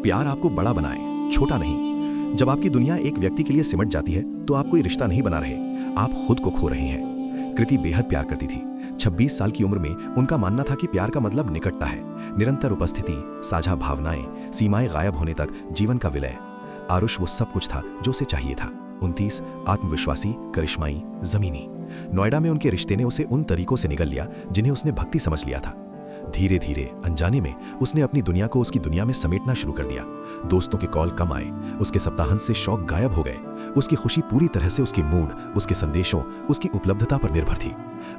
प्यार आपको बड़ा बनाए, छोटा नहीं। जब आपकी दुनिया एक व्यक्ति के लिए सिमट जाती है तो आप कोई रिश्ता नहीं बना रहे, आप खुद को खो रहे हैं। कृति बेहद प्यार करती थी। 26 साल की उम्र में उनका मानना था कि प्यार का मतलब निकटता है, निरंतर उपस्थिति, साझा भावनाएं, सीमाएं गायब होने तक जीवन का विलय। आरुष वो सब कुछ था जो उसे चाहिए था। 29, आत्मविश्वासी, करिश्माई, जमीनी। नोएडा में उनके रिश्ते ने उसे उन तरीकों से निगल लिया जिन्हें उसने भक्ति समझ लिया था। धीरे धीरे अनजाने में उसने अपनी दुनिया को उसकी दुनिया में समेटना शुरू कर दिया। दोस्तों के कॉल कम आए, उसके सप्ताहांत से शौक गायब हो गए। उसकी खुशी पूरी तरह से उसके मूड, उसके संदेशों, उसकी उपलब्धता पर निर्भर थी।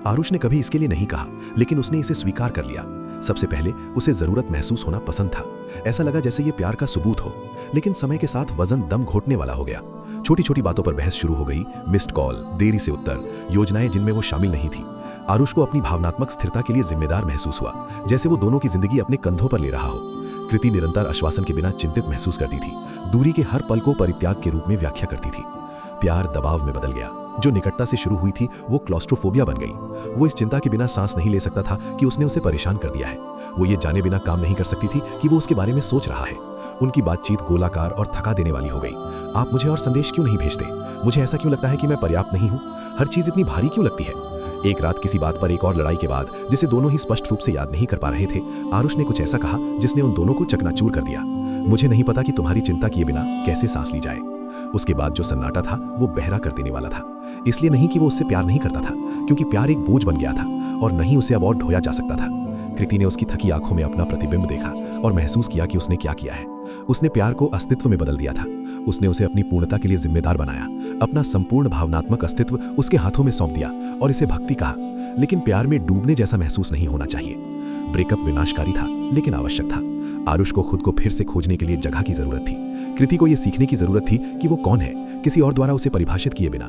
आरुष ने कभी इसके लिए नहीं कहा, लेकिन उसने इसे स्वीकार कर लिया। सबसे पहले उसे जरूरत महसूस होना पसंद था। ऐसा लगा जैसे ये प्यार का सबूत हो, लेकिन समय के साथ वजन दम घोटने वाला हो गया। छोटी छोटी बातों पर बहस शुरू हो गई, मिस्ड कॉल, देरी से उत्तर, योजनाएं जिनमें वो शामिल नहीं थी। आरुष को अपनी भावनात्मक स्थिरता के लिए जिम्मेदार महसूस हुआ, जैसे वो दोनों की जिंदगी अपने कंधों पर ले रहा हो। कृति निरंतर आश्वासन के बिना चिंतित महसूस करती थी, दूरी के हर पल को परित्याग के रूप में व्याख्या करती थी। प्यार दबाव में बदल गया। जो निकटता से शुरू हुई थी वो क्लॉस्ट्रोफोबिया बन गई। वो इस चिंता के बिना सांस नहीं ले सकता था कि उसने उसे परेशान कर दिया है। वो ये जाने बिना काम नहीं कर सकती थी कि वो उसके बारे में सोच रहा है। उनकी बातचीत गोलाकार और थका देने वाली हो गई। आप मुझे और संदेश क्यों नहीं भेजते? मुझे ऐसा क्यों लगता है कि मैं पर्याप्त नहीं हूँ? हर चीज इतनी भारी क्यों लगती है? एक रात किसी बात पर एक और लड़ाई के बाद, जिसे दोनों ही स्पष्ट रूप से याद नहीं कर पा रहे थे, आरुष ने कुछ ऐसा कहा जिसने उन दोनों को चकनाचूर कर दिया। मुझे नहीं पता कि तुम्हारी चिंता किए बिना कैसे सांस ली जाए। उसके बाद जो सन्नाटा था वो बहरा कर देने वाला था। इसलिए नहीं कि वो उससे प्यार नहीं करता था, क्योंकि प्यार एक बोझ बन गया था और नहीं उसे अब और ढोया जा सकता था। कृति ने उसकी थकी आंखों में अपना प्रतिबिंब देखा और महसूस किया कि उसने क्या किया है। उसने प्यार को अस्तित्व में बदल दिया था। उसने उसे अपनी पूर्णता के लिए जिम्मेदार बनाया। अपना संपूर्ण भावनात्मक अस्तित्व उसके हाथों में सौंप दिया और इसे भक्ति कहा। लेकिन प्यार में डूबने जैसा महसूस नहीं होना चाहिए। ब्रेकअप विनाशकारी था, लेकिन आवश्यक था। आरुष को खुद को फिर से खोजने के लिए जगह की जरूरत थी। कृति को यह सीखने की जरूरत थी कि वो कौन है, किसी और द्वारा उसे परिभाषित किए बिना।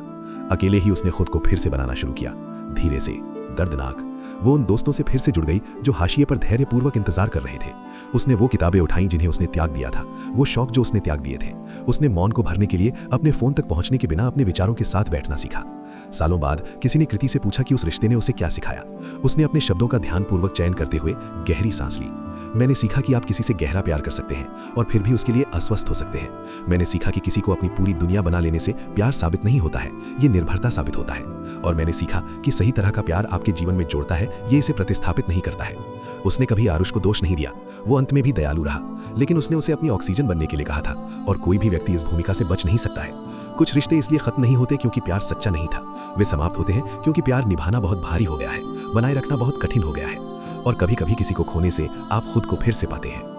अकेले ही उसने खुद को फिर से बनाना शुरू किया, धीरे से, दर्दनाक। वो उन दोस्तों से फिर से जुड़ गई जो हाशिए पर धैर्यपूर्वक इंतजार कर रहे थे। उसने वो किताबें उठाई जिन्हें उसने त्याग दिया था, वो शौक जो उसने त्याग दिए थे। उसने मौन को भरने के लिए अपने फोन तक पहुंचने के बिना अपने विचारों के साथ बैठना सीखा। सालों बाद किसी ने कृति से पूछा कि उस रिश्ते ने उसे क्या सिखाया। उसने अपने शब्दों का ध्यानपूर्वक चयन करते हुए गहरी सांस ली। मैंने सीखा कि आप किसी से गहरा प्यार कर सकते हैं और फिर भी उसके लिए अस्वस्थ हो सकते हैं। मैंने सीखा कि किसी को अपनी पूरी दुनिया बना लेने से प्यार साबित नहीं होता है, ये निर्भरता साबित होता है। और मैंने सीखा कि सही तरह का प्यार आपके जीवन में जोड़ता है, ये इसे प्रतिस्थापित नहीं करता है। उसने कभी आरुष को दोष नहीं दिया। वो अंत में भी दयालु रहा, लेकिन उसने उसे अपनी ऑक्सीजन बनने के लिए कहा था। और कोई भी व्यक्ति इस भूमिका से बच नहीं सकता है। कुछ रिश्ते इसलिए खत्म नहीं होते क्योंकि प्यार सच्चा नहीं था। वे समाप्त होते हैं क्योंकि प्यार निभाना बहुत भारी हो गया है, बनाए रखना बहुत कठिन हो गया है। और कभी कभी किसी को खोने से आप खुद को फिर से पाते हैं।